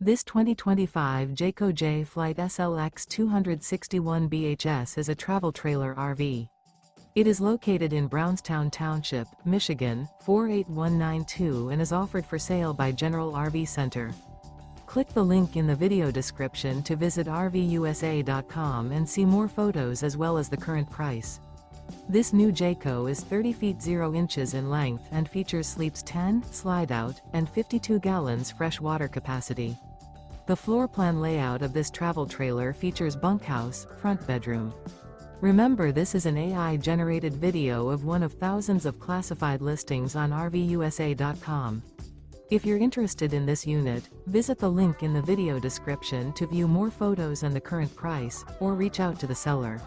This 2025 Jayco Jay Flight SLX 261 BHS is a travel trailer RV. It is located in Brownstown Township, Michigan, 48192 and is offered for sale by General RV Center. Click the link in the video description to visit RVUSA.com and see more photos as well as the current price. This new Jayco is 30 feet 0 inches in length and features sleeps 10, slide-out, and 52 gallons fresh water capacity. The floor plan layout of this travel trailer features bunkhouse, front bedroom. Remember, this is an AI-generated video of one of thousands of classified listings on RVUSA.com. If you're interested in this unit, visit the link in the video description to view more photos and the current price, or reach out to the seller.